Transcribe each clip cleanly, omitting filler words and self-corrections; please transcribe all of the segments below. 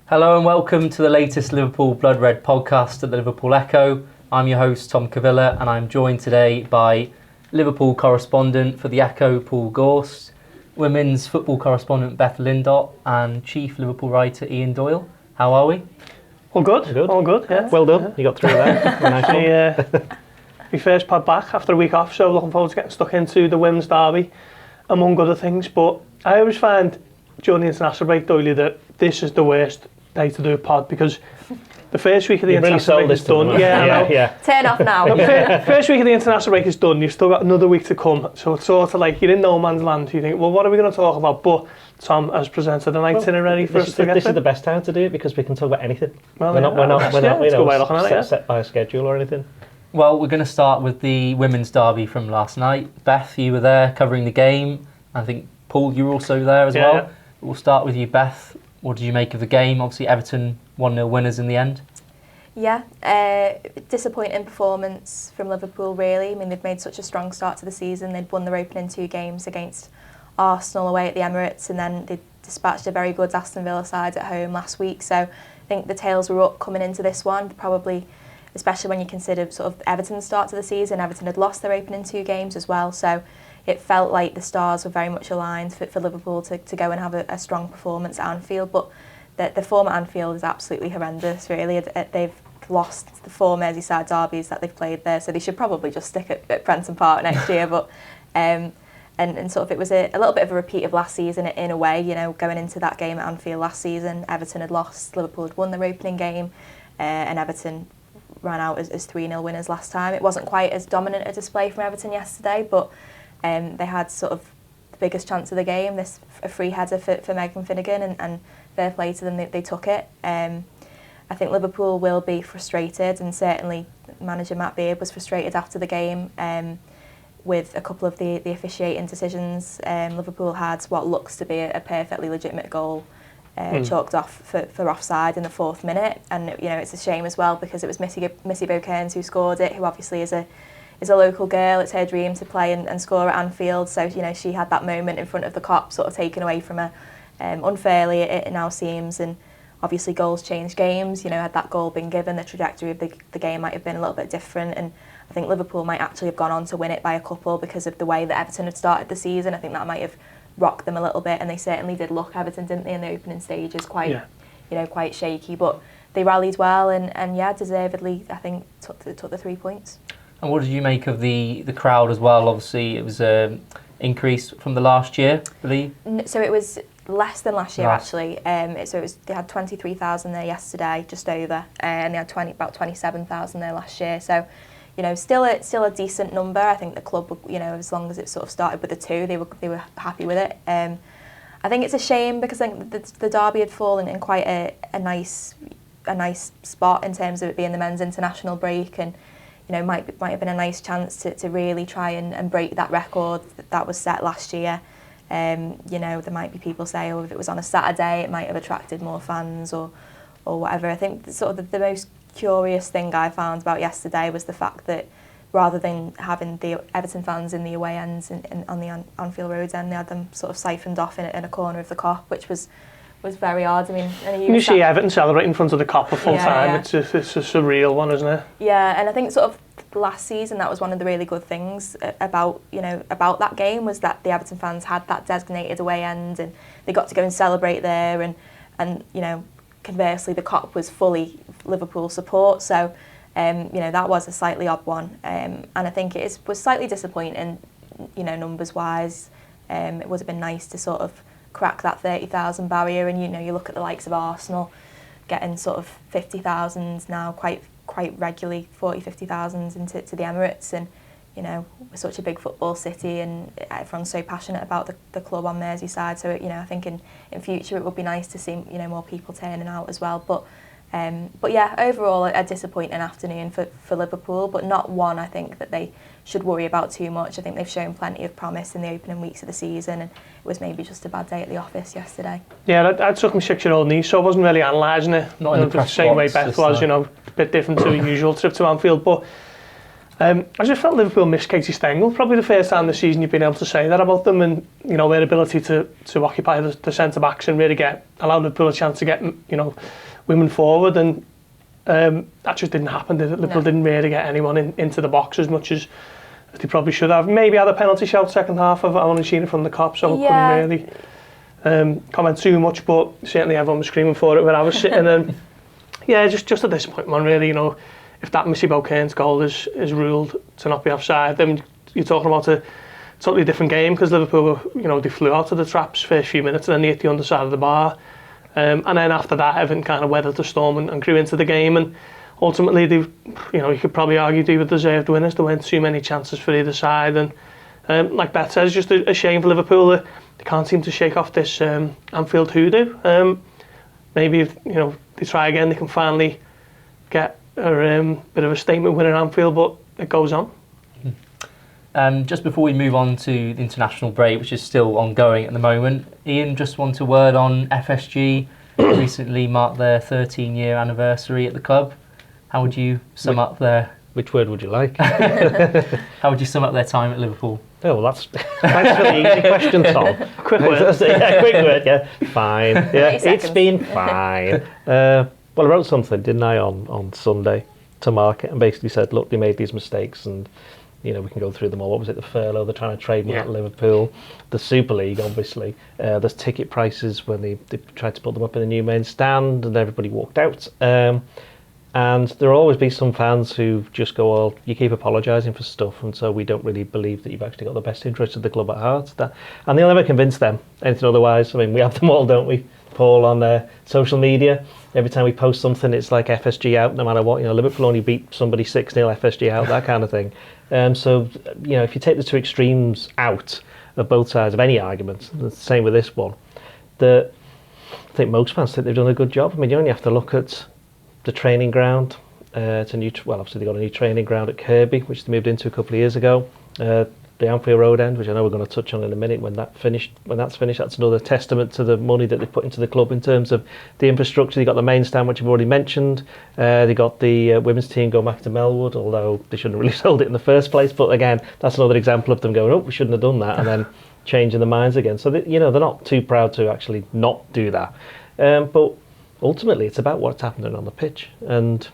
Hello and welcome to the latest Liverpool Blood Red podcast at the Liverpool ECHO. I'm your host Tom Cavilla and I'm joined today by Liverpool correspondent for the ECHO, Paul Gorst, women's football correspondent Beth Lindop and chief Liverpool writer Ian Doyle. How are we? All good. All good, yeah. Well done, you got through that. My first pod back after a week off, so looking forward to getting stuck into the women's derby, among other things. But I always find during the international break, Doyle, that this is the worst day to do a pod because the first week of the international break is done. Yeah. Turn off now. First week of the international break is done, you've still got another week to come. So it's sort of like you're in no man's land. You think, well, what are we going to talk about? But Tom has presented an itinerary for us to get This is the best time to do it because we can talk about anything. Well, we're not set by a schedule or anything. Well, we're going to start with the women's derby from last night. Beth, you were there covering the game. I think, Paul, you were also there as well. Yeah. We'll start with you, Beth. What did you make of the game? Obviously, Everton 1-0 winners in the end. Yeah, disappointing performance from Liverpool, really. I mean, they've made such a strong start to the season. They'd won their opening 2 games against Arsenal away at the Emirates, and then they dispatched a very good Aston Villa side at home last week. So I think the tails were up coming into this one, probably, especially when you consider sort of Everton's start to the season. Everton had lost their opening 2 games as well, so it felt like the stars were very much aligned for Liverpool to go and have a strong performance at Anfield. But the form at Anfield is absolutely horrendous, really. They've lost the 4 Merseyside derbies that they've played there, so they should probably just stick at Prenton Park next year. But and sort of it was a little bit of a repeat of last season in a way, you know, going into that game at Anfield last season. Everton had lost, Liverpool had won their opening game, and Everton ran out as 3-0 winners last time. It wasn't quite as dominant a display from Everton yesterday, but they had sort of the biggest chance of the game, a free header for Megan Finnegan, and fair play to them, they took it. I think Liverpool will be frustrated, and certainly manager Matt Beard was frustrated after the game with a couple of the officiating decisions. Liverpool had what looks to be a perfectly legitimate goal chalked off for offside in the 4th minute, and you know it's a shame as well because it was Missy Bocairns who scored it, who obviously is a local girl. It's her dream to play and score at Anfield, so you know she had that moment in front of the Kop sort of taken away from her unfairly, it now seems, and obviously goals change games. You know, had that goal been given, the trajectory of the game might have been a little bit different, and I think Liverpool might actually have gone on to win it by a couple because of the way that Everton had started the season. I think that might have rocked them a little bit, and they certainly did look, Everton, didn't they, in the opening stages, quite shaky, but they rallied well and yeah, deservedly, I think, took the 3 points. And what did you make of the crowd as well? Obviously, it was an increase from the last year, I believe. So it was less than last year, actually. They had 23,000 there yesterday, just over, and they had about 27,000 there last year. So, you know, still a decent number. I think the club, you know, as long as it sort of started with a 2, they were happy with it. I think it's a shame because I think the derby had fallen in quite a nice spot in terms of it being the men's international break, and you know, might have been a nice chance to really try and break that record that was set last year. You know, there might be people say, oh, if it was on a Saturday, it might have attracted more fans or whatever. I think the most curious thing I found about yesterday was the fact that rather than having the Everton fans in the away ends on the Anfield Road end, they had them sort of siphoned off in a corner of the Kop, which was very odd. I mean, you see Everton celebrate in front of the Kop full time. Yeah. It's a surreal one, isn't it? Yeah, and I think sort of last season that was one of the really good things about that game was that the Everton fans had that designated away end and they got to go and celebrate there, and you know, conversely the Kop was fully Liverpool support. So you know, that was a slightly odd one, and I think was slightly disappointing, you know, numbers wise. It would have been nice to sort of crack that 30,000 barrier, and you know, you look at the likes of Arsenal getting sort of 50,000 now quite regularly, 40-50,000 into the Emirates, and you know, we're such a big football city and everyone's so passionate about the club on Merseyside, so you know, I think in future it would be nice to see, you know, more people turning out as well. But yeah, overall a disappointing afternoon for Liverpool, but not one I think that they should worry about too much. I think they've shown plenty of promise in the opening weeks of the season, and it was maybe just a bad day at the office yesterday. Yeah, I took my 6-year-old niece, so I wasn't really analysing it. Not in the press same way box, Beth was, you know, a bit different to a usual trip to Anfield. But I just felt Liverpool missed Katie Stengel. Probably the first time this season you've been able to say that about them, and their ability to occupy the centre backs and really allow Liverpool a chance to get women forward, and that just didn't happen. Liverpool didn't really get anyone into the box as much as they probably should have. Maybe had a penalty shout second half. I've only seen it from the cop, so I couldn't really comment too much. But certainly everyone was screaming for it where I was sitting, and just a disappointment really. If that Missy Beaucairn's goal is ruled to not be offside, then you're talking about a totally different game, because Liverpool, they flew out of the traps first few minutes and then they hit the underside of the bar. And then after that, Everton kind of weathered the storm and grew into the game. And ultimately, you could probably argue they were deserved winners. There weren't too many chances for either side. And like Beth says, just a shame for Liverpool that they can't seem to shake off this Anfield hoodoo. Maybe if they try again, they can finally get a bit of a statement win at Anfield, but it goes on. Just before we move on to the international break, which is still ongoing at the moment, Ian, just want a word on FSG. Recently marked their 13-year anniversary at the club. How would you sum up their... Which word would you like? How would you sum up their time at Liverpool? Oh, well, thanks for the easy question, Tom. Quick word. Quick word, yeah. Fine. Yeah, it's been fine. Well, I wrote something, didn't I, on Sunday to mark it, and basically said, look, they made these mistakes, and we can go through them all. What was it? The furlough, they're trying to trademark Liverpool, the Super League, obviously. There's ticket prices when they tried to put them up in the new main stand, and everybody walked out. And there will always be some fans who just go, well, you keep apologising for stuff, and so we don't really believe that you've actually got the best interest of the club at heart. And they'll never convince them anything otherwise. I mean, we have them all, don't we, Paul, on social media? Every time we post something, it's like FSG out, no matter what. Liverpool only beat somebody 6-0, FSG out, that kind of thing. So, if you take the two extremes out of both sides of any argument, the same with this one, I think most fans think they've done a good job. I mean, you only have to look at the training ground. Obviously they got a new training ground at Kirkby, which they moved into a couple of years ago. The Anfield Road end, which I know we're going to touch on in a minute, when that's finished, that's another testament to the money that they put into the club in terms of the infrastructure. They got the main stand, which I've already mentioned. They got the women's team going back to Melwood, although they shouldn't have really sold it in the first place. But again, that's another example of them going, oh, we shouldn't have done that, and then changing their minds again. So they're not too proud to actually not do that. But ultimately, it's about what's happening on the pitch. And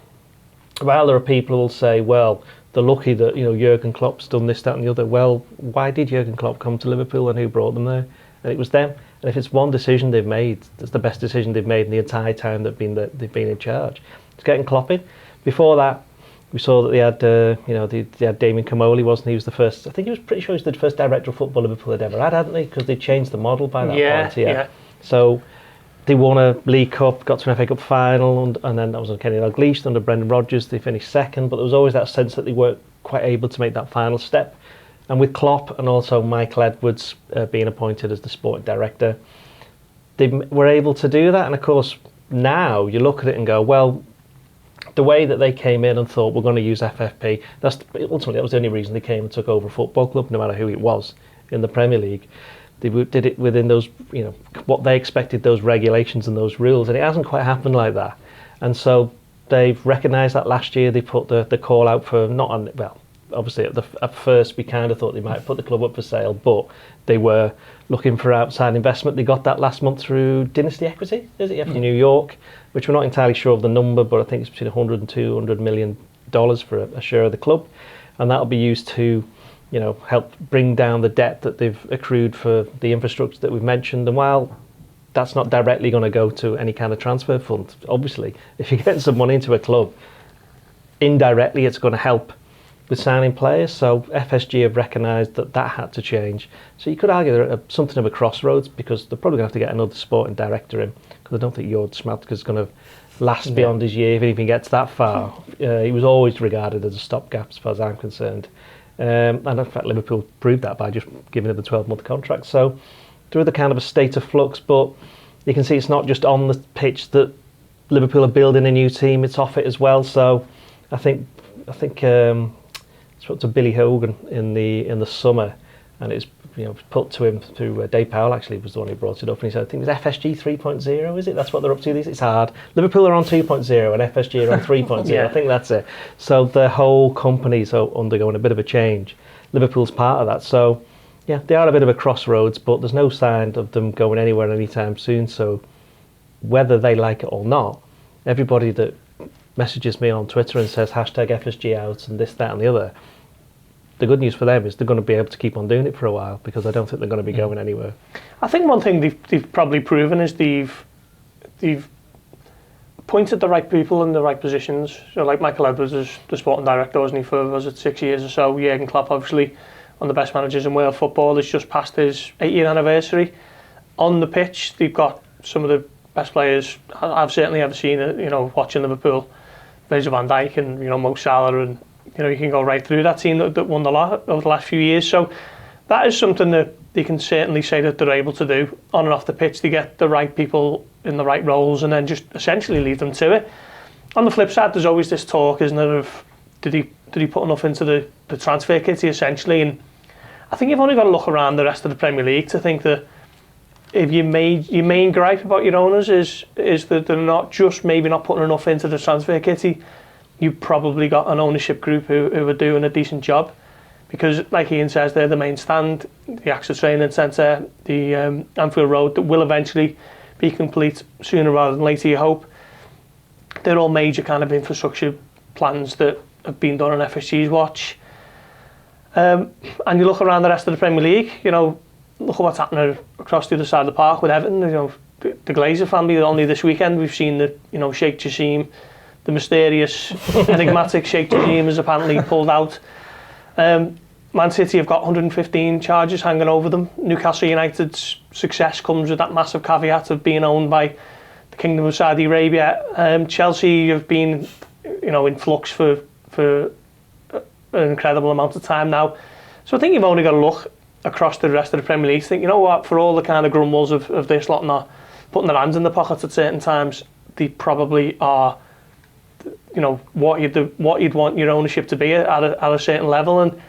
while there are people who will say, well, they're lucky that Jurgen Klopp's done this, that and the other. Well, why did Jurgen Klopp come to Liverpool, and who brought them there? And it was them. And if it's one decision they've made, that's the best decision they've made in the entire time they've been in charge. It's getting Klopp in. Before that, we saw that they had they had Damien Comolli, wasn't he? He was the first. I think he was pretty sure he was the first director of football Liverpool had ever had, hadn't they? Because they changed the model by that point. Yeah. So they won a League Cup, got to an FA Cup final, and then that was on Kenny Dalglish under Brendan Rodgers. They finished second, but there was always that sense that they weren't quite able to make that final step. And with Klopp and also Michael Edwards being appointed as the sporting director, they were able to do that. And of course, now you look at it and go, well, the way that they came in and thought we're going to use FFP, ultimately that was the only reason they came and took over a football club, no matter who it was in the Premier League. They did it within those, what they expected, those regulations and those rules, and it hasn't quite happened like that. And so they've recognised that last year. They put the call out for obviously at first we kind of thought they might put the club up for sale, but they were looking for outside investment. They got that last month through Dynasty Equity, is it? New York, which we're not entirely sure of the number, but I think it's between $100 and $200 million for a share of the club, and that'll be used to help bring down the debt that they've accrued for the infrastructure that we've mentioned. And while that's not directly going to go to any kind of transfer fund, obviously, if you get some money into a club, indirectly it's going to help with signing players. So FSG have recognised that had to change. So you could argue they're at something of a crossroads, because they're probably going to have to get another sporting director in, because I don't think Jord Schmadtke is going to last beyond his year, even if he gets that far. He was always regarded as a stopgap as far as I'm concerned. And in fact, Liverpool proved that by just giving him the 12-month contract. So they're in the kind of a state of flux, but you can see it's not just on the pitch that Liverpool are building a new team, it's off it as well. So I think I spoke to Billy Hogan in the summer, and it's put to him through Dave Powell. Actually, was the one who brought it up, and he said, "I think it's FSG 3.0. Is it? That's what they're up to. It's hard. Liverpool are on 2.0, and FSG are on 3.0. Yeah. I think that's it. So the whole company's undergoing a bit of a change. Liverpool's part of that. So yeah, they are a bit of a crossroads, but there's no sign of them going anywhere anytime soon. So whether they like it or not, everybody that messages me on Twitter and says hashtag FSG out and this, that, and the other. The good news for them is they're going to be able to keep on doing it for a while, because I don't think they're going to be going anywhere. I think one thing they've probably proven is they've appointed the right people in the right positions. So like Michael Edwards is the sporting director, wasn't he, for, was it 6 years or so? Jurgen Klopp, obviously, one of the best managers in world football, has just passed his 8-year anniversary. On the pitch, they've got some of the best players I've certainly ever seen, watching Liverpool. Virgil Van Dijk and, Mo Salah, and you can go right through that team that won the lot over the last few years. So that is something that they can certainly say that they're able to do on and off the pitch. They get the right people in the right roles and then just essentially leave them to it. On the flip side, there's always this talk, isn't there, of did he put enough into the transfer kitty, essentially? And I think you've only got to look around the rest of the Premier League to think that if your main gripe about your owners is that they're maybe not putting enough into the transfer kitty, you've probably got an ownership group who are doing a decent job, because like Ian says, they're the main stand, the AXA training centre, the Anfield Road that will eventually be complete sooner rather than later, you hope. They're all major kind of infrastructure plans that have been done on FSG's watch. And you look around the rest of the Premier League, look at what's happening across the other side of the park with Everton. The Glazer family, only this weekend we've seen that Sheikh Jassim, the mysterious, enigmatic Sheikh Jassim, is apparently pulled out. Man City have got 115 charges hanging over them. Newcastle United's success comes with that massive caveat of being owned by the Kingdom of Saudi Arabia. Chelsea have been, in flux for an incredible amount of time now. So I think you've only got to look across the rest of the Premier League to think, you know what, for all the kind of grumbles of this lot not putting their hands in the pockets at certain times, they probably are, what you'd want your ownership to be at a certain level. And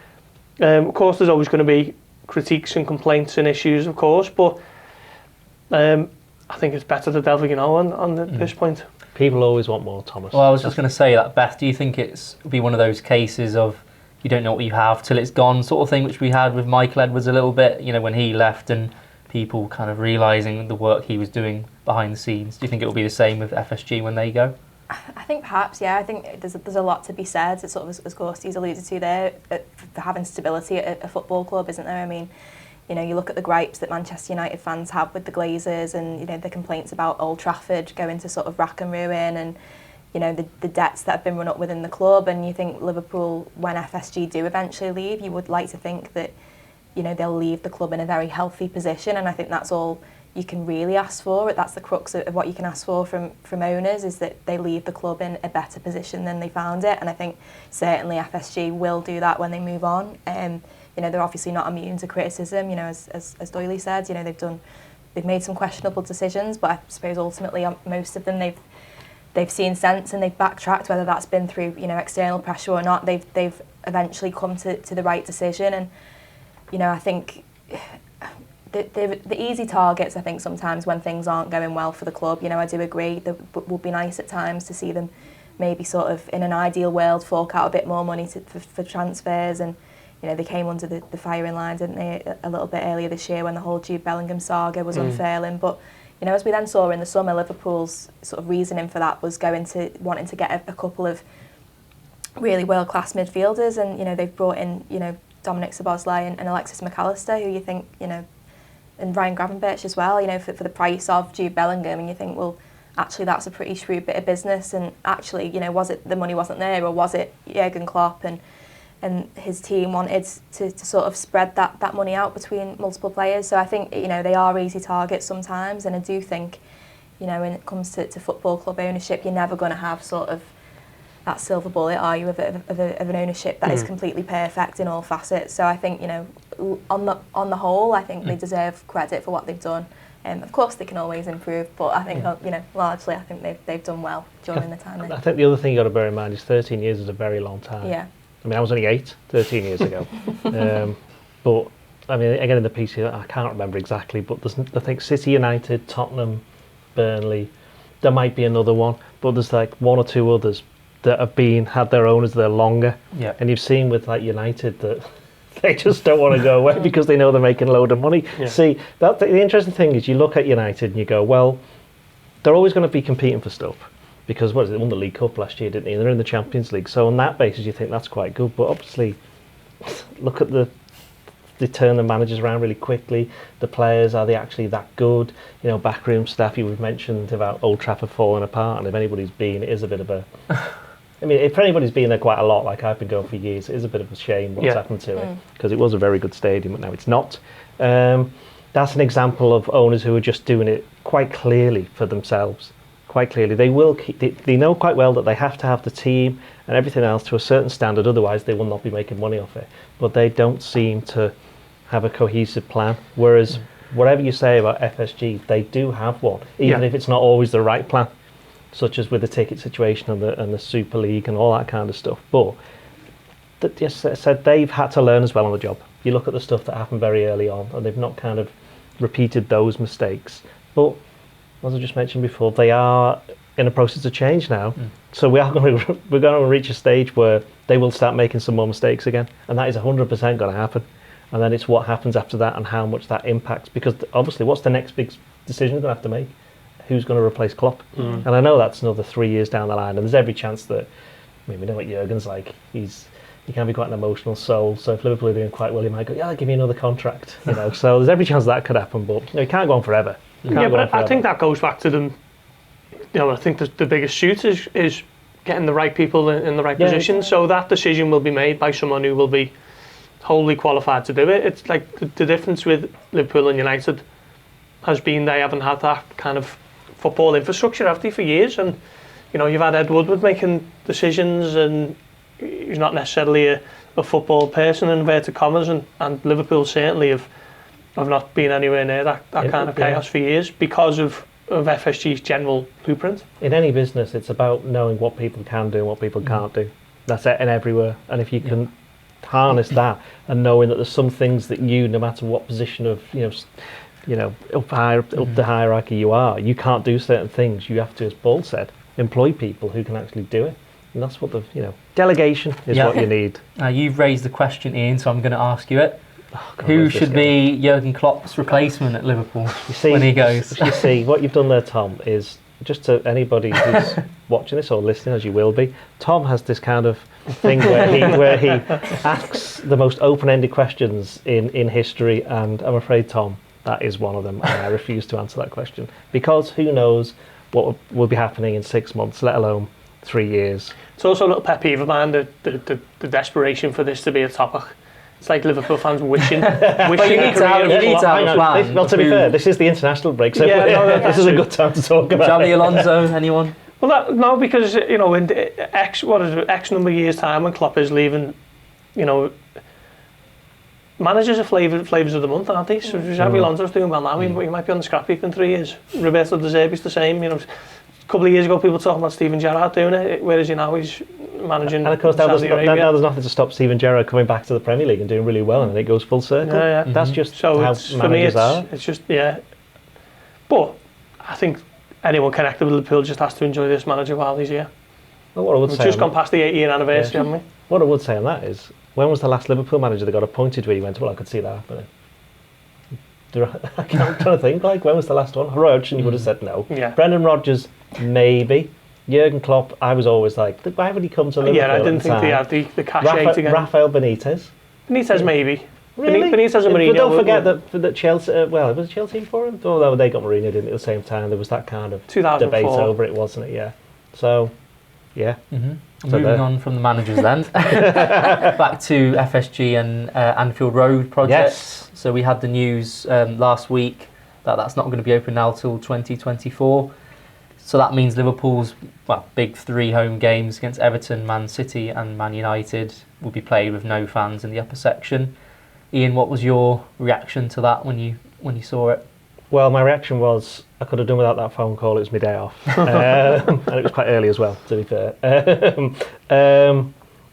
of course there's always going to be critiques and complaints and issues, of course, but I think it's better to delve on this point. People always want more, Thomas. Well, I was just going to say that, Beth, do you think it's be one of those cases of you don't know what you have till it's gone sort of thing, which we had with Michael Edwards a little bit, when he left and people kind of realising the work he was doing behind the scenes? Do you think it will be the same with FSG when they go? I think perhaps, yeah. I think there's a lot to be said. It's sort of, as Gorsty's alluded to there, for having stability at a football club, isn't there? I mean, you look at the gripes that Manchester United fans have with the Glazers, and the complaints about Old Trafford going to sort of rack and ruin, and the debts that have been run up within the club. And you think Liverpool, when FSG do eventually leave, you would like to think that they'll leave the club in a very healthy position, and I think that's all you can really ask for. That's the crux of what you can ask for from owners, is that they leave the club in a better position than they found it. And I think certainly FSG will do that when they move on. They're obviously not immune to criticism. As Doyle said, they've made some questionable decisions, but I suppose ultimately most of them they've seen sense and they've backtracked, whether that's been through external pressure or not. They've eventually come to the right decision. And I think the easy targets, I think sometimes when things aren't going well for the club, I do agree that would be nice at times to see them maybe sort of in an ideal world fork out a bit more money for transfers. And they came under the firing line, didn't they, a little bit earlier this year when the whole Jude Bellingham saga was unfurling. But as we then saw in the summer, Liverpool's sort of reasoning for that was wanting to get a couple of really world-class midfielders, and they've brought in Dominic Szoboszlai and Alexis McAllister, who you think and Ryan Gravenberch as well, for the price of Jude Bellingham, and you think, well, actually that's a pretty shrewd bit of business. And actually, was it the money wasn't there, or was it Jurgen Klopp and his team wanted to sort of spread that money out between multiple players? So I think they are easy targets sometimes, and I do think when it comes to football club ownership, you're never going to have sort of that silver bullet, are you, of an ownership that is completely perfect in all facets. So I think on the whole, I think they deserve credit for what they've done. Of course, they can always improve, but I think largely, I think they've done well during the time. I think the other thing you got to bear in mind is 13 years is a very long time. Yeah. I mean, I was only 13 years ago, but I mean, again in the piece here, I can't remember exactly, but there's, I think City, United, Tottenham, Burnley, there might be another one, but there's like one or two others that have had their owners there longer. Yeah. And you've seen with like United that they just don't want to go away because they know they're making a load of money. Yeah. See, the interesting thing is you look at United and you go, well, they're always going to be competing for stuff because they won the League Cup last year, didn't they? They're in the Champions League. So on that basis, you think that's quite good. But obviously, look at they turn the managers around really quickly. The players, are they actually that good? You know, backroom staff, you've mentioned about Old Trafford falling apart, and if anybody's been, it is a bit of a... I mean, if anybody's been there quite a lot, like I've been going for years, it is a bit of a shame what's happened to it, because it was a very good stadium, but now it's not. That's an example of owners who are just doing it quite clearly for themselves. Quite clearly. They know quite well that they have to have the team and everything else to a certain standard, otherwise they will not be making money off it. But they don't seem to have a cohesive plan, whereas whatever you say about FSG, they do have one, even if it's not always the right plan, such as with the ticket situation and the Super League and all that kind of stuff. But that just said they've had to learn as well on the job. You look at the stuff that happened very early on, and they've not kind of repeated those mistakes. But as I just mentioned before, they are in a process of change now. So we're going to reach a stage where they will start making some more mistakes again, and that is 100% going to happen. And then it's what happens after that and how much that impacts. Because obviously, what's the next big decision they're going to have to make? Who's going to replace Klopp? And I know that's another 3 years down the line, and there's every chance that, I mean, we know what Jurgen's like. He can be quite an emotional soul. So if Liverpool are doing quite well, he might go, yeah, give me another contract. You know, so there's every chance that could happen, but you know, he can't go on forever. But I think that goes back to them. You know, I think the biggest shoot is getting the right people in the right position. So that decision will be made by someone who will be wholly qualified to do it. It's like the difference with Liverpool and United has been they haven't had that kind of football infrastructure, have they, for years? And you know, you've had Ed Woodward making decisions, and he's not necessarily a football person in inverted commas, and Liverpool certainly have not been anywhere near that kind of chaos for years because of FSG's general blueprint. In any business, it's about knowing what people can do and what people can't do. That's it, and everywhere. And if you can harness that, and knowing that there's some things that you, no matter what position of up the hierarchy you are, you can't do certain things. You have to, as Paul said, employ people who can actually do it, and that's what delegation is what you need. You've raised the question, Ian, so I'm going to ask you it. Who should be Jurgen Klopp's replacement at Liverpool when he goes? You see, what you've done there, Tom, is just to anybody who's watching this or listening, as you will be, Tom has this kind of thing where he asks the most open-ended questions in history, and I'm afraid, Tom, that is one of them, and I refuse to answer that question, because who knows what will be happening in 6 months, let alone 3 years. It's also a little pet peeve of mine, the desperation for this to be a topic. It's like Liverpool fans wishing you need to have a plan. Well, to be fair, this is the international break, so this is a good time to talk about Xabi Alonso, anyone? Well, no, because you know, in X number of years' time, when Klopp is leaving, you know, managers are flavours of the month, aren't they? So Xabi Alonso's doing well now. He might be on the scrap heap in 3 years. Roberto De Zerbi's the same. You know, a couple of years ago, people talking about Steven Gerrard doing it. Where is he now? He's managing. And of course, now there's nothing to stop Steven Gerrard coming back to the Premier League and doing really well, and then it goes full circle. That's just so how managers are. It's just But I think anyone connected with Liverpool just has to enjoy this manager while he's here. Well, what I would We've say just gone past the 8-year anniversary, haven't we? What I would say on that is, when was the last Liverpool manager that got appointed where you went, well, I could see that happening? I'm trying to think, like, when was the last one? Roy Hodgson, you would have said no. Yeah. Brendan Rodgers, maybe. Jurgen Klopp, I was always like, why would he come to Liverpool? Yeah, I didn't think they had the cachet to get. Rafael Benitez. Benitez, maybe. Really? Benitez and Mourinho. But don't forget that Chelsea, was it Chelsea for him? Although they got Mourinho, didn't they, at the same time. There was that kind of 2004 debate over it, wasn't it? Yeah. So, yeah. So moving on from the managers then, back to FSG and Anfield Road projects. Yes. So we had the news last week that that's not going to be open now till 2024. So that means Liverpool's big 3 home games against Everton, Man City and Man United will be played with no fans in the upper section. Ian, what was your reaction to that when you saw it? Well, my reaction was I could have done without that phone call. It was my day off, and it was quite early as well, to be fair.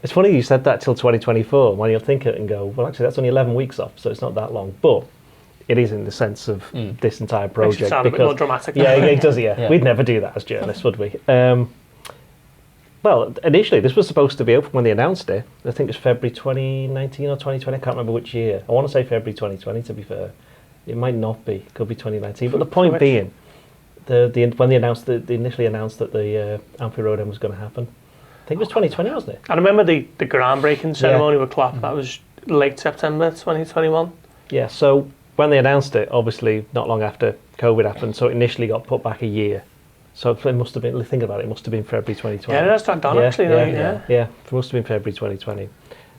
It's funny you said that till 2024, when you'll think it and go, well, actually, that's only 11 weeks off, so it's not that long. But it is in the sense of this entire project. Makes it sound a bit more dramatic. Yeah, it does, yeah. We'd never do that as journalists, would we? Well, initially, this was supposed to be open when they announced it. I think it was February 2019 or 2020. I can't remember which year. I want to say February 2020, to be fair. It might not be. It could be 2019. But the point being, when they initially announced that the Anfield Road end was going to happen, I think it was 2020, wasn't it? I remember the groundbreaking ceremony with Klopp. That was late September 2021. Yeah, so when they announced it, obviously not long after COVID happened, so it initially got put back a year. So it must have been, think about it, it must have been February 2020. Yeah, that's dragged on actually. Yeah, it must have been February 2020.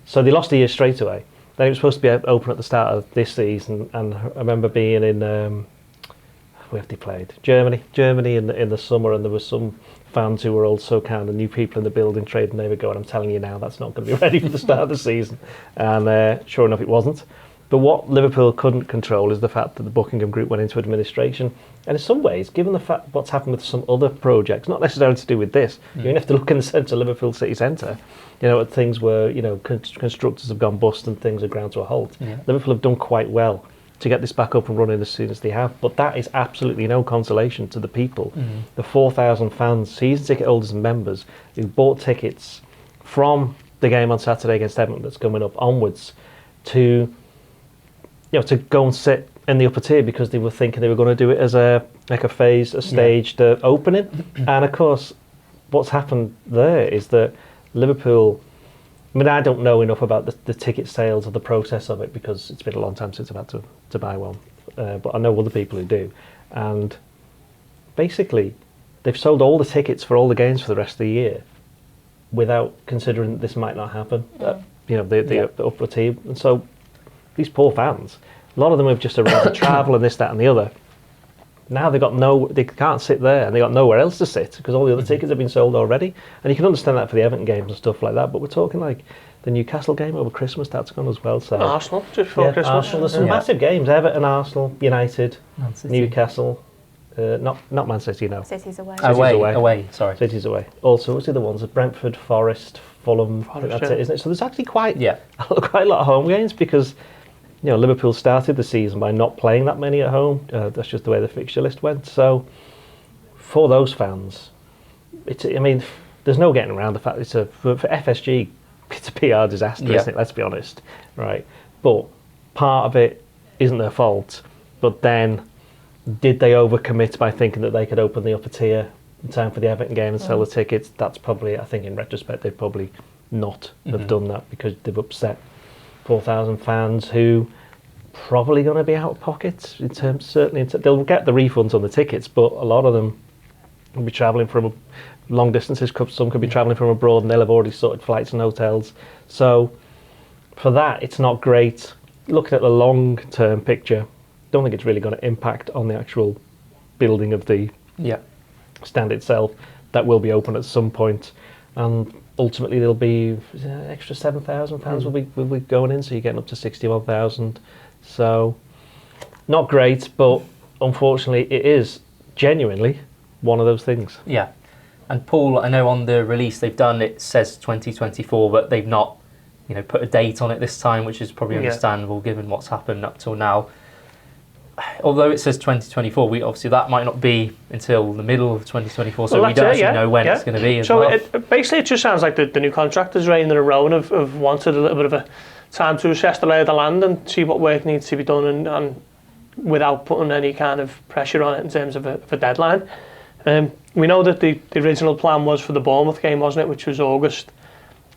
So they lost a year straight away. Then it was supposed to be open at the start of this season, and I remember being in, where have they played? Germany in the summer, and there was some fans who were also kind of new people in the building trade, and they were going, I'm telling you now, that's not going to be ready for the start of the season. And sure enough, it wasn't. But what Liverpool couldn't control is the fact that the Buckingham Group went into administration. And in some ways, given the fact what's happened with some other projects, not necessarily to do with this, you only have to look in the centre of Liverpool city centre, at things where, constructors have gone bust and things are ground to a halt. Yeah. Liverpool have done quite well to get this back up and running as soon as they have. But that is absolutely no consolation to the people. The 4,000 fans, season ticket holders and members who bought tickets from the game on Saturday against Everton that's coming up onwards to go and sit in the upper tier because they were thinking they were going to do it as a staged opening. And of course, what's happened there is that Liverpool, I mean, I don't know enough about the ticket sales or the process of it because it's been a long time since I've had to buy one. But I know other people who do. And basically, they've sold all the tickets for all the games for the rest of the year without considering that this might not happen, the upper tier. And so these poor fans, a lot of them have just arranged to travel and this, that and the other. Now they can't sit there and they got nowhere else to sit because all the other tickets have been sold already. And you can understand that for the Everton games and stuff like that, but we're talking like the Newcastle game over Christmas, that's gone as well. So Arsenal, just before Christmas. Arsenal, there's some massive games, Everton, Arsenal, United, Newcastle, not Man City, no. City's away. City's away. Also, what's the other ones? Brentford, Forest, Fulham, I think that's it, isn't it? So there's actually quite a lot of home games because Liverpool started the season by not playing that many at home. That's just the way the fixture list went. So for those fans, there's no getting around the fact for FSG, it's a PR disaster, isn't it? Let's be honest, right? But part of it isn't their fault. But then, did they overcommit by thinking that they could open the upper tier in time for the Everton game and sell the tickets? That's probably, I think, in retrospect, they've probably not have done that because they've upset 4,000 fans who probably going to be out of pocket they'll get the refunds on the tickets, but a lot of them will be travelling from long distances. Some could be travelling from abroad and they'll have already sorted flights and hotels. So for that, it's not great. Looking at the long-term picture, don't think it's really going to impact on the actual building of the stand itself. That will be open at some point, and ultimately there'll be extra 7,000 fans will be going in, so you're getting up to 61,000. So not great, but unfortunately it is genuinely one of those things. Yeah. And Paul, I know on the release it says 2024, but they've not put a date on it this time, which is probably understandable given what's happened up till now. Although it says 2024, obviously that might not be until the middle of 2024, so we don't actually know when it's going to be as well. Basically it just sounds like the new contractors reigning in a row have wanted a little bit of a time to assess the lay of the land and see what work needs to be done and without putting any kind of pressure on it in terms of a deadline. We know that the original plan was for the Bournemouth game, wasn't it, which was August.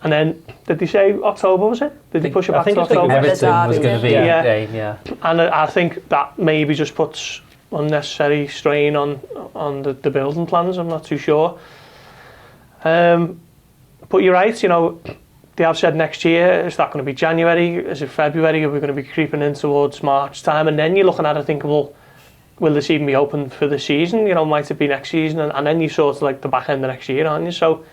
And then, did they say October, was it? Did they push it back to October? Everton was going to be the game, And I think that maybe just puts unnecessary strain on the building plans, I'm not too sure. But you're right, they have said next year. Is that going to be January? Is it February? Are we going to be creeping in towards March time? And then you're looking at it thinking, well, will this even be open for the season? Might it be next season? And then you're sort of like the back end of next year, aren't you? So,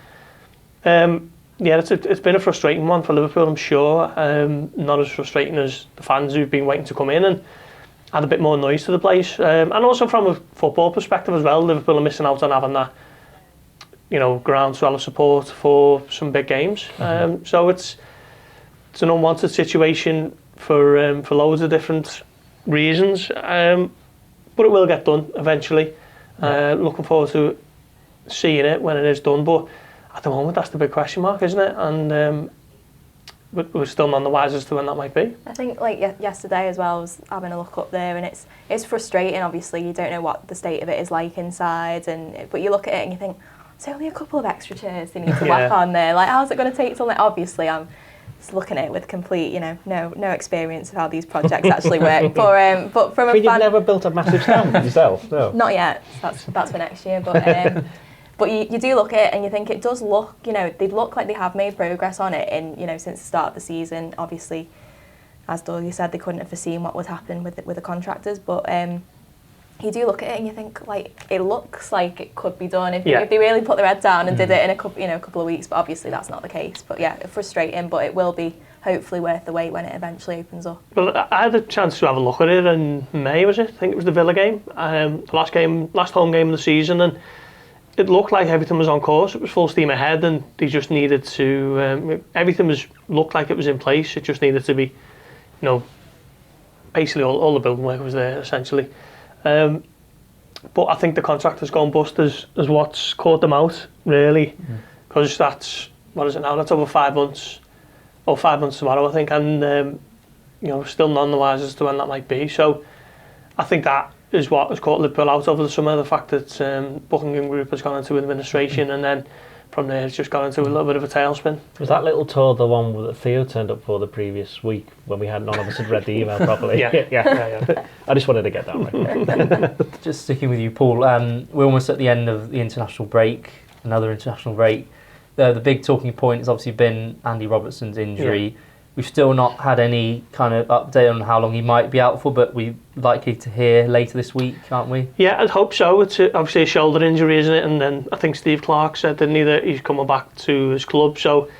it's been a frustrating one for Liverpool, I'm sure. Not as frustrating as the fans who've been waiting to come in and add a bit more noise to the place. And also from a football perspective as well, Liverpool are missing out on having that groundswell of support for some big games. So it's an unwanted situation for loads of different reasons, but it will get done eventually. Looking forward to seeing it when it is done, but at the moment that's the big question mark, isn't it? And we're still none the wiser as to when that might be. I think yesterday as well, I was having a look up there, and it's frustrating. Obviously, you don't know what the state of it is like inside, but you look at it and you think, it's only a couple of extra chairs they need to whack on there. Like, how's it going to take till then? Obviously, I'm just looking at it with complete, no experience of how these projects actually work. But from a fan, you've never built a massive stand yourself, no? Not yet. That's for next year. But but you do look at it and you think it does look, they look like they have made progress on it in, since the start of the season. Obviously, as Doyle said, they couldn't have foreseen what would happen with the contractors, but you do look at it and you think, like, it looks like it could be done if they really put their head down and did it in a couple of weeks. But obviously that's not the case. But yeah, frustrating, but it will be hopefully worth the wait when it eventually opens up. Well, I had a chance to have a look at it in May, was it? I think it was the Villa game, the last home game of the season, and it looked like everything was on course. It was full steam ahead, and they just needed to. Everything looked like it was in place. It just needed to be, basically all the building work was there essentially. But I think the contractor's gone bust as what's caught them out, really, because that's, what is it now? That's over 5 months, 5 months tomorrow, I think, and still none the wiser as to when that might be. So I think that is what has caught Liverpool out over the summer, the fact that Buckingham Group has gone into administration, and then from there it's just gone into a little bit of a tailspin. Was that little tour the one that Theo turned up for the previous week when we had none of us had read the email properly? Yeah. I just wanted to get that right. Just sticking with you, Paul, we're almost at the end of the international break, another international break. The big talking point has obviously been Andy Robertson's injury. Yeah. We've still not had any kind of update on how long he might be out for, but we're likely to hear later this week, aren't we? Yeah, I'd hope so. It's obviously a shoulder injury, isn't it? And then I think Steve Clark said that he's coming back to his club, so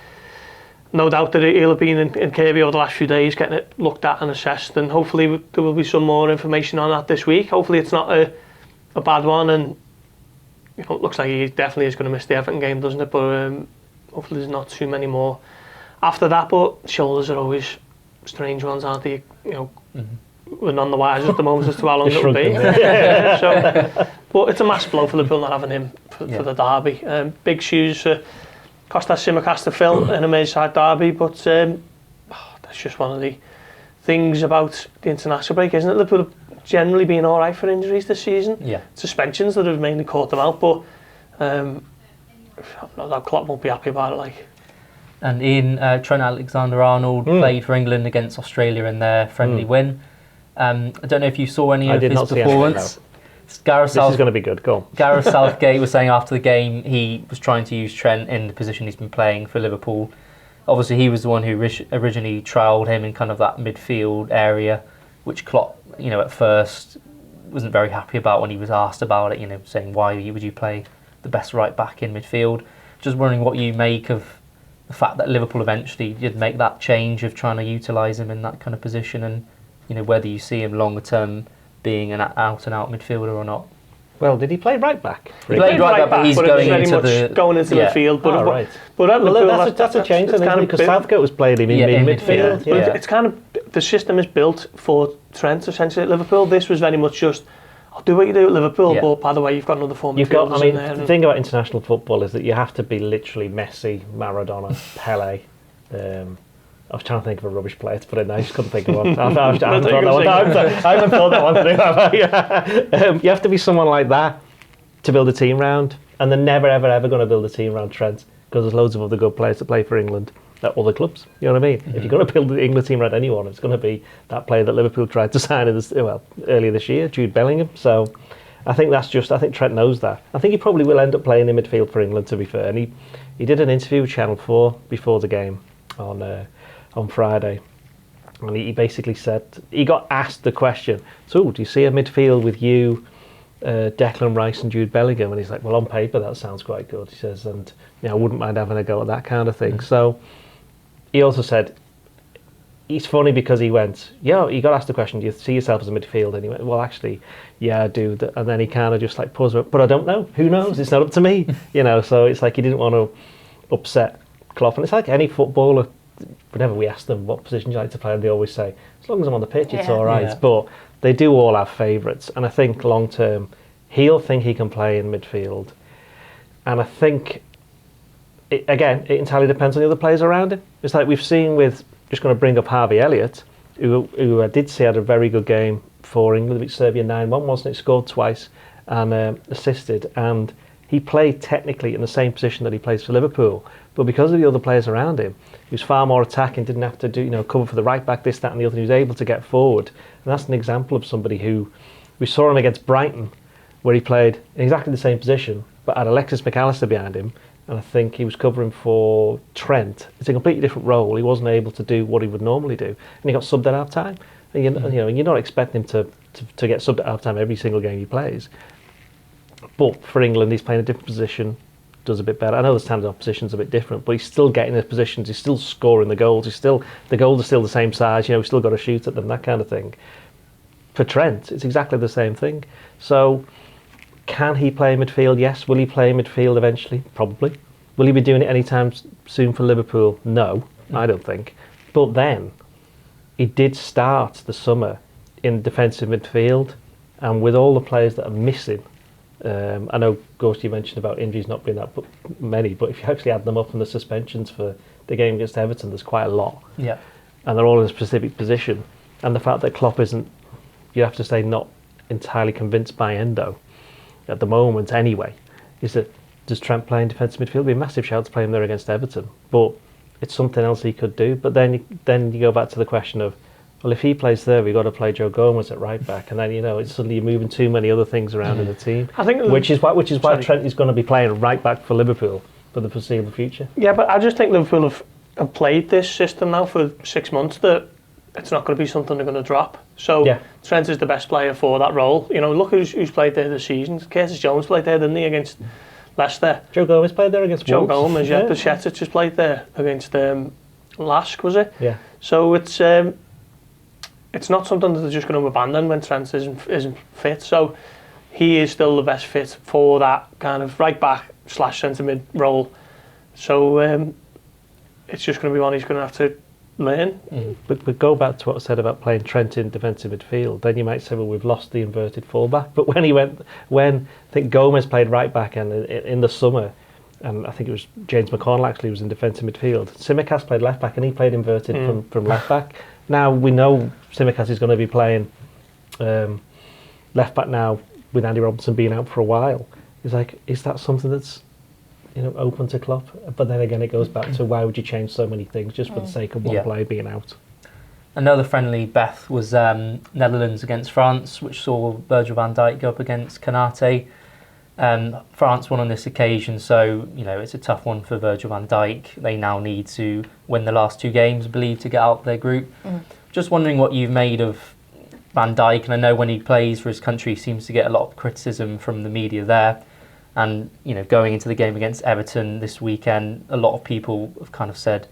no doubt that he'll have been in Kirby over the last few days getting it looked at and assessed, and hopefully there will be some more information on that this week. Hopefully it's not a bad one, and it looks like he definitely is going to miss the Everton game, doesn't it? But hopefully there's not too many more after that. But shoulders are always strange ones, aren't they? We're none the wiser at the moment as to how long it'll be. So, but it's a massive blow for Liverpool not having him for the derby. Big shoes for Kostas Tsimikas to fill in a Merseyside derby, but that's just one of the things about the international break, isn't it? Liverpool have generally been all right for injuries this season. Yeah. Suspensions that have mainly caught them out, but that Klopp won't be happy about it. Like. And Ian, Trent Alexander-Arnold played for England against Australia in their friendly win. I don't know if you saw any of his performance. This is going to be good. Go on. Gareth Southgate was saying after the game he was trying to use Trent in the position he's been playing for Liverpool. Obviously, he was the one who originally trialled him in kind of that midfield area, which Klopp, at first wasn't very happy about when he was asked about it. Saying why would you play the best right back in midfield? Just wondering what you make of the fact that Liverpool eventually did make that change of trying to utilise him in that kind of position, and whether you see him longer term being an out-and-out midfielder or not. Well, did he play right back? He played right back, but he's going into the field. But, right. But that's a change, because Southgate was playing him in midfield. Yeah. It's kind of, the system is built for Trent essentially at Liverpool. This was very much just, I'll do what you do at Liverpool, but by the way, you've got another form. The thing about international football is that you have to be literally Messi, Maradona, Pele. I was trying to think of a rubbish player to put in there. I just couldn't think of one. I haven't thought that one. You have to be someone like that to build a team round, and they're never, ever, ever going to build a team round Trent, because there's loads of other good players that play for England at other clubs. You know what I mean? If you're going to build the England team around anyone, it's going to be that player that Liverpool tried to sign earlier this year, Jude Bellingham. So I think Trent knows that. I think he probably will end up playing in midfield for England, to be fair. And he did an interview with Channel 4 before the game on Friday, and he basically said, he got asked the question, so do you see a midfield with you, Declan Rice and Jude Bellingham? And he's like, well, on paper that sounds quite good, he says, and I wouldn't mind having a go at that kind of thing. So he also said He's funny because he went, yeah, you got asked the question, do you see yourself as a midfielder? And he went, well, actually, yeah, I do. And then he kind of just like paused, but I don't know. Who knows? It's not up to me. So it's like he didn't want to upset Klopp. And it's like any footballer, whenever we ask them what position you like to play, and they always say, as long as I'm on the pitch, it's all right. Yeah. But they do all have favourites. And I think long term, he'll think he can play in midfield. And I think, it entirely depends on the other players around him. It's like we've seen with, just going to bring up Harvey Elliott, who I did see had a very good game for England, beat Serbia 9-1, wasn't it? Scored twice and assisted. And he played technically in the same position that he plays for Liverpool. But because of the other players around him, he was far more attacking, didn't have to do, cover for the right back, this, that and the other. He was able to get forward. And that's an example of somebody who, we saw him against Brighton, where he played in exactly the same position, but had Alexis McAllister behind him. And I think he was covering for Trent. It's a completely different role. He wasn't able to do what he would normally do. And he got subbed at half-time. And you're not expecting him to get subbed at half-time every single game he plays. But for England, he's playing a different position, does a bit better. I know the standard opposition's a bit different, but he's still getting his positions. He's still scoring the goals. The goals are still the same size. We've still got to shoot at them, that kind of thing. For Trent, it's exactly the same thing. So, can he play midfield? Yes. Will he play midfield eventually? Probably. Will he be doing it anytime soon for Liverpool? No, I don't think. But then, he did start the summer in defensive midfield, and with all the players that are missing, I know, Gorst, you mentioned about injuries not being that many, but if you actually add them up and the suspensions for the game against Everton, there's quite a lot. Yeah. And they're all in a specific position. And the fact that Klopp isn't, you have to say, not entirely convinced by Endo at the moment anyway, is that does Trent play in defensive midfield? It'd be a massive shout to play him there against Everton, but it's something else he could do. But then you go back to the question of, well, if he plays there, we've got to play Joe Gomez at right back, and then it's suddenly you're moving too many other things around in the team. I think which is why Trent is going to be playing right back for Liverpool for the foreseeable future. Yeah, but I just think Liverpool have played this system now for 6 months that it's not going to be something they're going to drop. So Trent is the best player for that role. Look who's played there this season. Curtis Jones played there, didn't he, against Leicester? Joe Gomez played there against Joe Wolves. Gomez, yeah. Bajcetic just played there against Lask, was it? Yeah. So it's not something that they're just going to abandon when Trent isn't fit. So he is still the best fit for that kind of right back / centre mid role. So it's just going to be one he's going to have to learn. But go back to what I said about playing Trent in defensive midfield. Then you might say, well, we've lost the inverted fullback. But when I think Gomez played right back and in the summer, and I think it was James McConnell actually was in defensive midfield. Tsimikas played left back and he played inverted from left back. Now we know Tsimikas is going to be playing left back now with Andy Robertson being out for a while. It's like, is that something that's open to Klopp? But then again, it goes back to why would you change so many things just for the sake of one player being out? Another friendly, Beth, was Netherlands against France, which saw Virgil van Dijk go up against Kanate. France won on this occasion, so it's a tough one for Virgil van Dijk. They now need to win the last 2 games, I believe, to get out of their group. Just wondering what you've made of Van Dijk, and I know when he plays for his country, he seems to get a lot of criticism from the media there. And going into the game against Everton this weekend, a lot of people have kind of said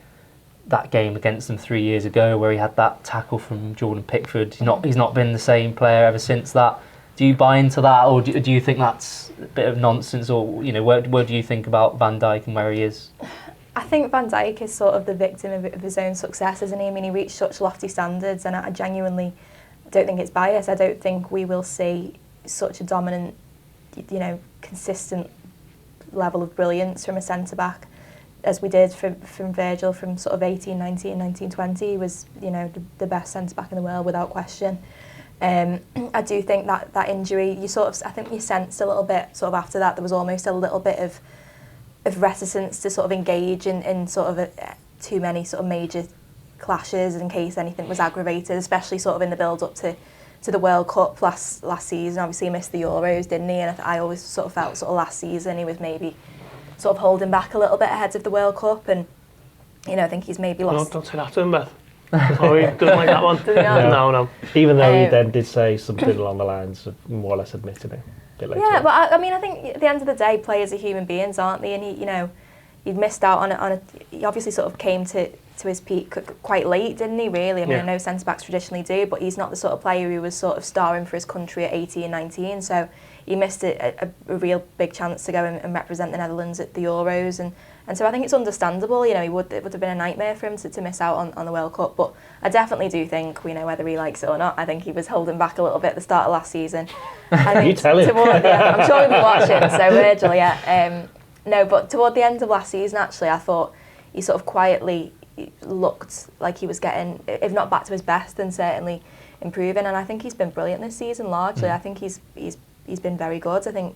that game against them 3 years ago, where he had that tackle from Jordan Pickford, he's not been the same player ever since that. Do you buy into that, or do you think that's a bit of nonsense, or what do you think about Van Dijk and where he is? I think Van Dijk is sort of the victim of his own success, isn't he? I mean, he reached such lofty standards, and I genuinely don't think it's bias. I don't think we will see such a dominant, consistent level of brilliance from a centre-back as we did from Virgil from sort of 18-19, 19-20. He was, the best centre-back in the world without question. I do think that injury, I think you sensed a little bit sort of after that, there was almost a little bit of reticence to sort of engage in sort of too many sort of major clashes in case anything was aggravated, especially sort of in the build-up to the World Cup last season. Obviously he missed the Euros, didn't he? And I always sort of felt sort of last season he was maybe sort of holding back a little bit ahead of the World Cup, and I think he's maybe lost. No, don't say that to him, Beth. Oh, he doesn't like that one. No. Even though he then did say something along the lines of more or less admitting it a bit later. Yeah, but I mean, I think at the end of the day, players are human beings, aren't they? And he'd missed out on a. He obviously sort of came to to his peak quite late, didn't he, really? I mean, I know centre-backs traditionally do, but he's not the sort of player who was sort of starring for his country at 18, 19, so he missed a real big chance to go and represent the Netherlands at the Euros, and so I think it's understandable. You know, it would have been a nightmare for him to miss out on the World Cup, but I definitely do think, we know whether he likes it or not, I think he was holding back a little bit at the start of last season. I think you tell him. I'm sure he'll be watching, so Virgil, yeah. No, but toward the end of last season, actually, I thought he sort of quietly looked like he was getting, if not back to his best, then certainly improving, and I think he's been brilliant this season, largely. I think he's been very good. I think,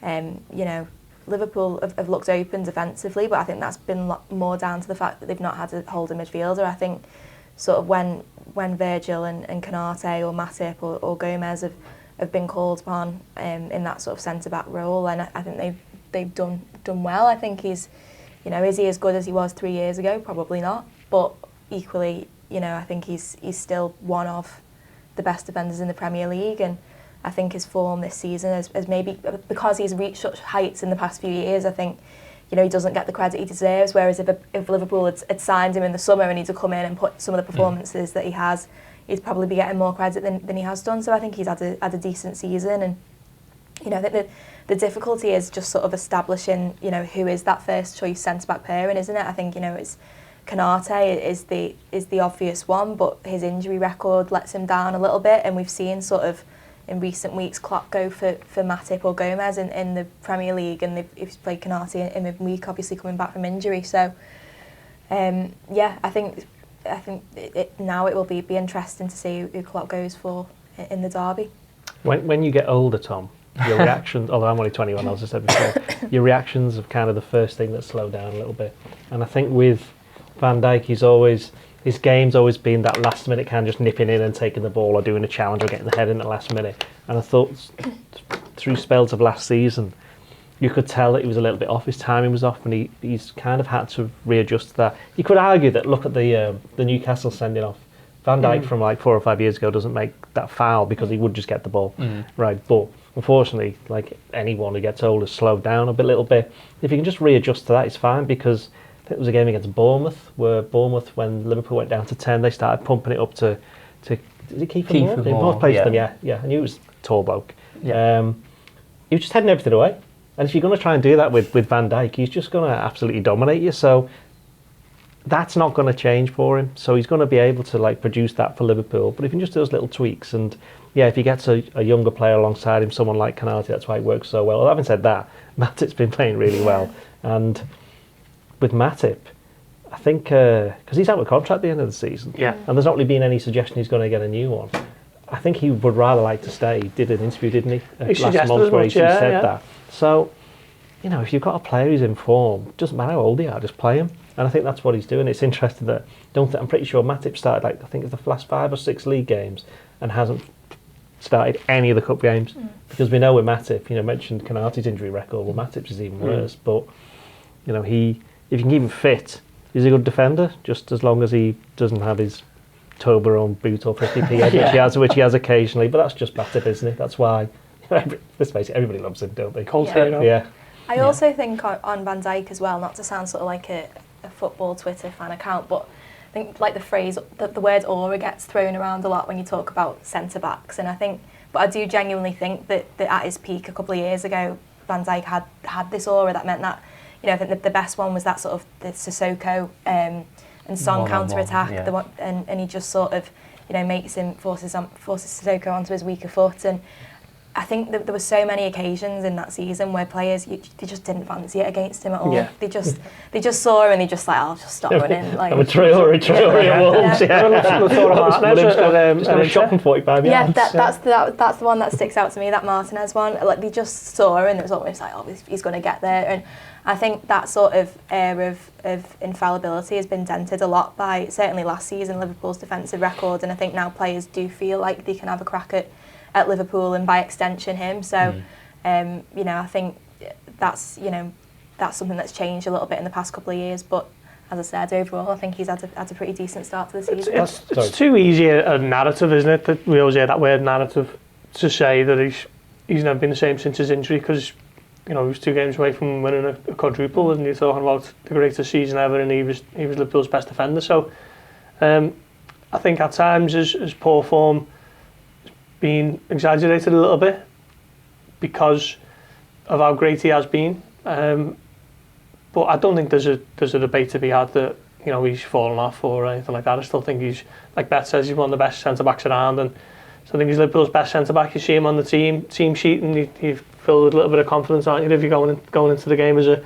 you know, Liverpool have looked open defensively, but I think that's been more down to the fact that they've not had a holding midfielder. I think sort of when Virgil and Konate or Matip or Gomez have been called upon in that sort of centre-back role, and I think they've done well. I think he's, you know, is he as good as he was 3 years ago? Probably not, but equally, you know, I think he's still one of the best defenders in the Premier League, and I think his form this season has maybe, because he's reached such heights in the past few years, I think, you know, he doesn't get the credit he deserves, whereas if Liverpool had signed him in the summer and he'd have come in and put some of the performances that he has, he'd probably be getting more credit than he has done. So I think he's had a decent season, and, you know, the difficulty is just sort of establishing, you know, who is that first choice centre-back pairing, isn't it? I think, you know, it's Konate is the obvious one, but his injury record lets him down a little bit, and we've seen sort of in recent weeks Klopp go for Matip or Gomez in the Premier League, and he's played Konate in midweek, obviously coming back from injury. So yeah, I think now it will be interesting to see who Klopp goes for in the derby. When you get older, Tom, your reactions, although I'm only 21, as I said before, your reactions are kind of the first thing that slow down a little bit. And I think with Van Dijk, his game's always been that last minute kind of just nipping in and taking the ball or doing a challenge or getting the head in at the last minute. And I thought through spells of last season, you could tell that he was a little bit off, his timing was off, and he's kind of had to readjust to that. You could argue that, look at the Newcastle sending off. Van Dijk from like 4 or 5 years ago doesn't make that foul because he would just get the ball. Right, but unfortunately, like anyone who gets older, slowed down a little bit. If you can just readjust to that, it's fine, because I think it was a game against Bournemouth, where Bournemouth, when Liverpool went down to 10, they started pumping it up to is it Kiefer Moore? They both played them, yeah. I knew it was a tall bloke. Yeah. He was just heading everything away. And if you're going to try and do that with Van Dijk, he's just going to absolutely dominate you. So that's not going to change for him. So he's going to be able to like produce that for Liverpool. But if he just does little tweaks, and yeah, if he gets a younger player alongside him, someone like Konate, that's why it works so well. Well, having said that, Matip's been playing really well. And with Matip, I think, because he's out of contract at the end of the season, and there's not really been any suggestion he's going to get a new one. I think he would rather like to stay. He did an interview, didn't he? Last month where he said that. So, you know, if you've got a player who's in form, doesn't matter how old they are, just play him. And I think that's what he's doing. It's interesting that, I'm pretty sure Matip started, like, I think it's the last 5 or 6 league games and hasn't started any of the cup games. Because we know with Matip, you know, mentioned Konate's injury record, well, Matip's is even worse. But, you know, if you can keep him fit, he's a good defender, just as long as he doesn't have his Toblerone boot or 50p head, which he has occasionally. But that's just Matip, isn't it? That's why, let's face it, everybody loves him, don't they? I also think on Van Dijk as well, not to sound sort of like a football Twitter fan account, but I think like the phrase, the word aura gets thrown around a lot when you talk about centre-backs, and I do genuinely think that at his peak a couple of years ago, Van Dijk had this aura that meant that, you know, I think the best one was that sort of the Sissoko and Son counter-attack, and he just sort of, you know, forces Sissoko onto his weaker foot, and I think that there were so many occasions in that season where players, they just didn't fancy it against him at all. Yeah. They just saw him and they just like, I'll just stop running. Like, I'm a Traore at Wolves. Just a shot from 45 yards. That's the one that sticks out to me, that Martinez one. Like, they just saw him and it was almost like, oh, he's going to get there. And I think that sort of air of infallibility has been dented a lot by, certainly last season, Liverpool's defensive record. And I think now players do feel like they can have a crack at Liverpool and by extension him. So, you know, I think that's something that's changed a little bit in the past couple of years. But as I said, overall, I think he's had a pretty decent start to the season. It's too easy a narrative, isn't it? That we always hear that word narrative, to say that he's never been the same since his injury, because he was 2 games away from winning a quadruple, and you're talking about the greatest season ever, and he was Liverpool's best defender. So I think at times his poor form has been exaggerated a little bit because of how great he has been. But I don't think there's a debate to be had that he's fallen off or anything like that. I still think he's, like Beth says, he's one of the best centre backs around, and so I think he's Liverpool's best centre back. You see him on the team sheet, and you're filled with a little bit of confidence, aren't you, if you're going into the game as a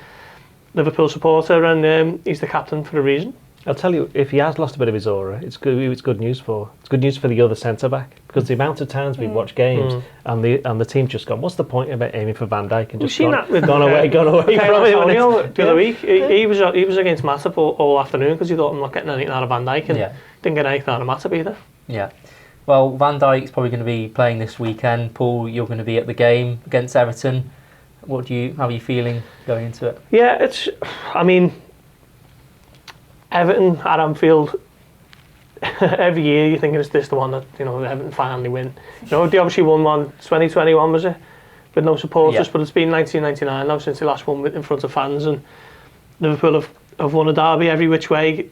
Liverpool supporter, and he's the captain for a reason. I'll tell you, if he has lost a bit of his aura, it's good news for the other centre back, because the amount of times we've watched games and the team's just gone, what's the point of aiming for Van Dijk, and just gone away from it. The other week, he was against Matip all afternoon because he thought I'm not getting anything out of Van Dijk, and didn't get anything out of Matip either. Yeah. Well, Van Dijk's probably going to be playing this weekend. Paul, you're going to be at the game against Everton. How are you feeling going into it? Yeah, Everton at Anfield, every year you think, is this the one that Everton finally win? They obviously won one 2021, was it, with no supporters, but it's been 1999 now since they last won in front of fans, and Liverpool have won a derby every which way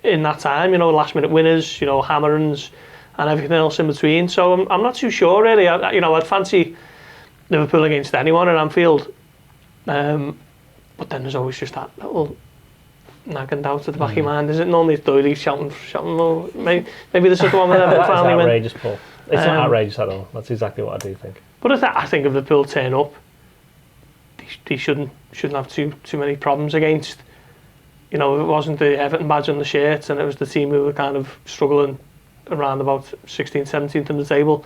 in that time. Last minute winners, hammerings, and everything else in between. So I'm not too sure really. I'd fancy Liverpool against anyone at Anfield, but then there's always just that little nagging doubt at the back of your mind. Is it normally Doyle shouting? Or maybe this is the one that finally win. Outrageous, Paul. It's not outrageous at all. That's exactly what I do think. But I think if Liverpool turn up, they shouldn't have too many problems against. It wasn't the Everton badge on the shirt, and it was the team who were kind of struggling around about 16th, 17th in the table.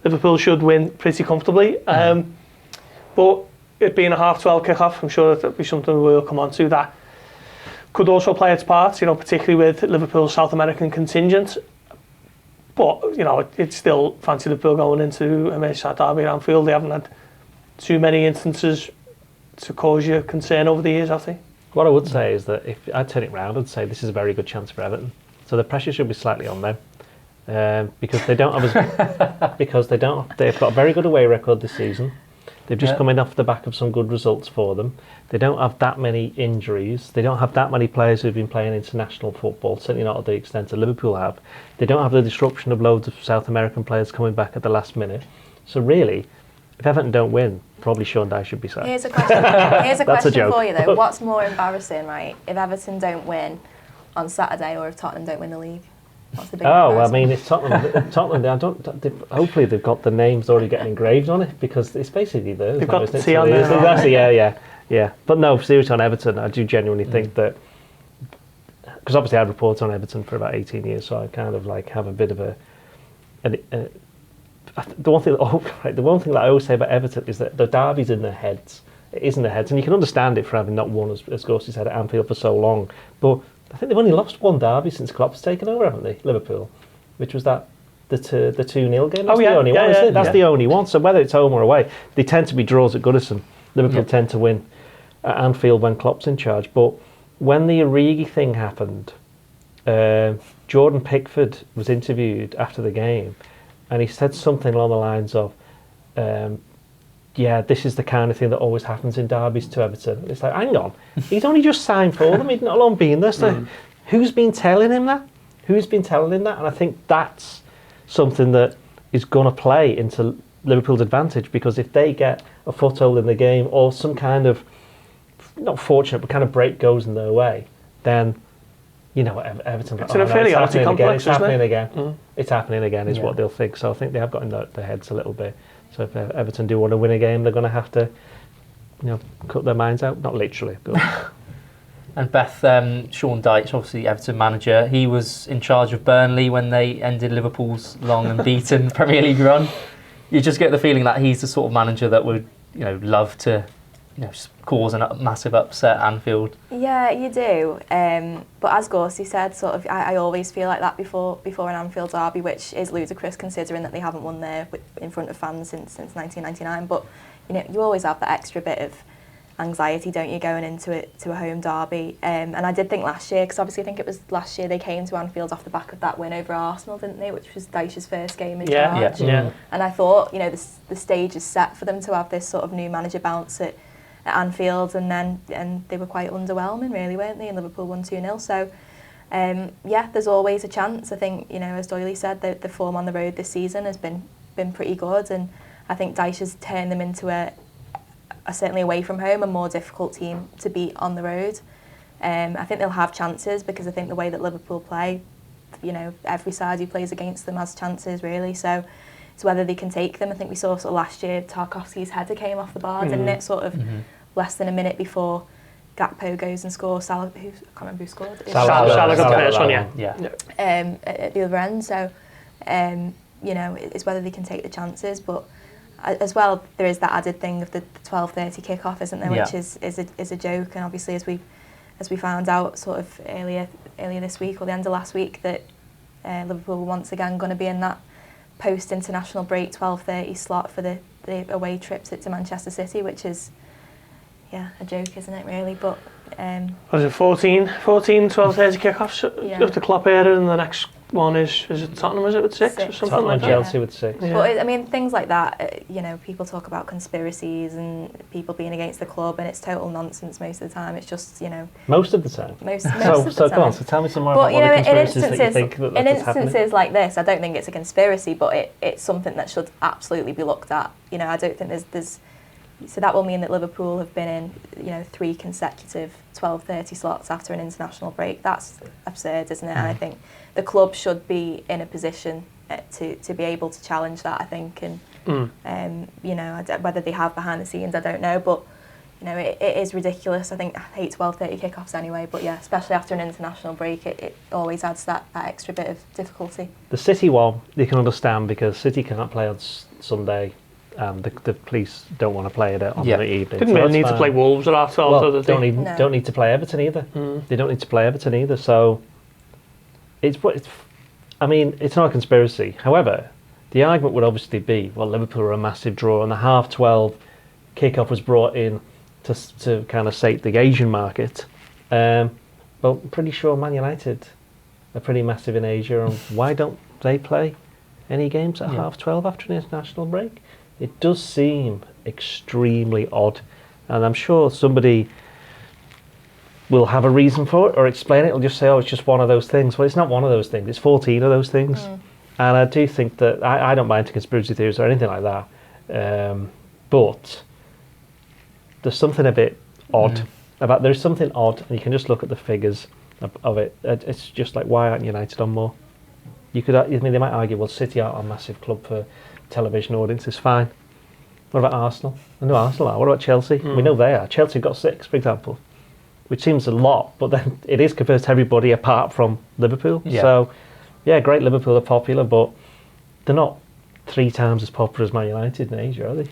Liverpool should win pretty comfortably. But it being a 12:30 kick-off, I'm sure that'll be something we'll come on to. That could also play its part, particularly with Liverpool's South American contingent. But, it's still fancy Liverpool going into a Merseyside derby at Anfield. They haven't had too many instances to cause you concern over the years, have they? What I would say is that if I turn it round, I'd say this is a very good chance for Everton. So the pressure should be slightly on them. Because they've got a very good away record this season. They've just come in off the back of some good results for them. They don't have that many injuries. They don't have that many players who've been playing international football, certainly not to the extent that Liverpool have. They don't have the disruption of loads of South American players coming back at the last minute. So really, if Everton don't win, probably Sean Dyche should be sacked. Here's a question for you though. What's more embarrassing, right? If Everton don't win on Saturday, or if Tottenham don't win the league? What's the big it's Tottenham. Hopefully they've got the names already getting engraved on it, because it's basically theirs. They've got the T on there. Exactly, yeah. But no, seriously, on Everton, I do genuinely think that, because obviously I've reported on Everton for about 18 years, so I kind of have a bit of the one thing that I always say about Everton is that the derby's in their heads. It is in their heads, and you can understand it for having not won, as Gorst said, at Anfield for so long. But I think they've only lost one derby since Klopp's taken over, haven't they, Liverpool? Which was the 2-0 game. That's the only one, isn't it? That's the only one. So whether it's home or away, they tend to be draws at Goodison. Liverpool tend to win at Anfield when Klopp's in charge. But when the Origi thing happened, Jordan Pickford was interviewed after the game, and he said something along the lines of, this is the kind of thing that always happens in derbies to Everton. It's like, hang on, he's only just signed for them. He's not long been there. So who's been telling him that? And I think that's something that is going to play into Liverpool's advantage, because if they get a foothold in the game, or some kind of, not fortunate, but kind of break goes in their way, then Everton. It's an inferiority complex, It's happening again. It's happening again is what they'll think. So I think they have got in their heads a little bit. So if Everton do want to win a game, they're going to have to, cut their minds out. Not literally, but. And Beth, Sean Dyche, obviously Everton manager, he was in charge of Burnley when they ended Liverpool's long and beaten Premier League run. You just get the feeling that he's the sort of manager that would, love to, cause a massive upset at Anfield. Yeah, you do. But as Gorsty said, sort of, I always feel like that before an Anfield derby, which is ludicrous considering that they haven't won there in front of fans since 1999. But you always have that extra bit of anxiety, don't you, going into it to a home derby. And I did think last year, because obviously I think it was last year they came to Anfield off the back of that win over Arsenal, didn't they, which was Dyche's first game in charge. Yeah. And I thought, you know, the stage is set for them to have this sort of new manager bounce at Anfield, and they were quite underwhelming, really, weren't they? And Liverpool won 2-0. So, yeah, there's always a chance. I think, you know, as Doyle said, the form on the road this season has been pretty good, and I think Dyche has turned them into a certainly away from home, a more difficult team to beat on the road. I think they'll have chances, because I think the way that Liverpool play, you know, every side who plays against them has chances, really. So it's whether they can take them. I think we saw sort of last year Tarkowski's header came off the bar, didn't it? Sort of less than a minute before Gakpo goes and scores. I can't remember who scored. Salah got the first one, yeah. At the other end. So, you know, it's whether they can take the chances, but as well, there is that added thing of the 12:30 kick-off, isn't there, which is a joke. And obviously, as we found out sort of earlier this week or the end of last week, that Liverpool were once again going to be in that post-international break 12:30 slot for the away trips to Manchester City, which is a joke, isn't it, really? But was it 14 12:30 kick-offs of the Klopp era, and the next one is it Tottenham, is it, with 6 or something Tottenham like that? Chelsea with 6. Yeah. But I mean, things like that, you know, people talk about conspiracies and people being against the club, and it's total nonsense most of the time. It's just, you know... Most of the time? Most of the time. So go on, so tell me some more but, about you know, what the conspiracies that you think that in is happening. instances like this, I don't think it's a conspiracy, but it's something that should absolutely be looked at. You know, I don't think there's... So that will mean that Liverpool have been in, you know, 3 consecutive 12:30 slots after an international break. That's absurd, isn't it? And I think the club should be in a position to be able to challenge that, I think. And, you know, whether they have behind the scenes, I don't know. But, you know, it is ridiculous. I hate 12:30 kickoffs anyway. But, yeah, especially after an international break, it always adds that extra bit of difficulty. The City one, you can understand, because City can't play on Sunday. The police don't want to play it on the evening. Didn't really need to play Wolves at half 12, don't need to play Everton either. They don't need to play Everton either. So it's not a conspiracy. However, the argument would obviously be, well, Liverpool are a massive draw, and the half 12 kickoff was brought in to kind of sate the Asian market. Well, I'm pretty sure Man United are pretty massive in Asia, and why don't they play any games at half 12 after an international break? It does seem extremely odd, and I'm sure somebody will have a reason for it or explain it. It'll just say, oh, it's just one of those things. Well, it's not one of those things. It's 14 of those things. And I do think that I don't mind conspiracy theories or anything like that, but there's something a bit odd about. There's something odd, and you can just look at the figures of it. It's just like, why aren't United on more? They might argue, well, City aren't a massive club for television audiences. Fine. What about Arsenal? I know Arsenal are. What about Chelsea? We know they are. Chelsea got 6, for example, which seems a lot, but then it is compared to everybody apart from Liverpool. Yeah. So, yeah, great, Liverpool are popular, but they're not 3 times as popular as Man United in Asia, are they?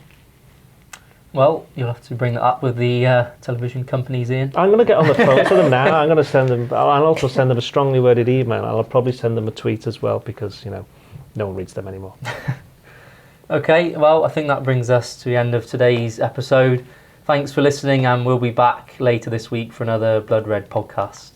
Well, you'll have to bring that up with the television companies, Ian. I'm going to get on the phone to them now. I'm going to send them. I'll also send them a strongly worded email. I'll probably send them a tweet as well, because, you know, no one reads them anymore. Okay, well, I think that brings us to the end of today's episode. Thanks for listening, and we'll be back later this week for another Blood Red podcast.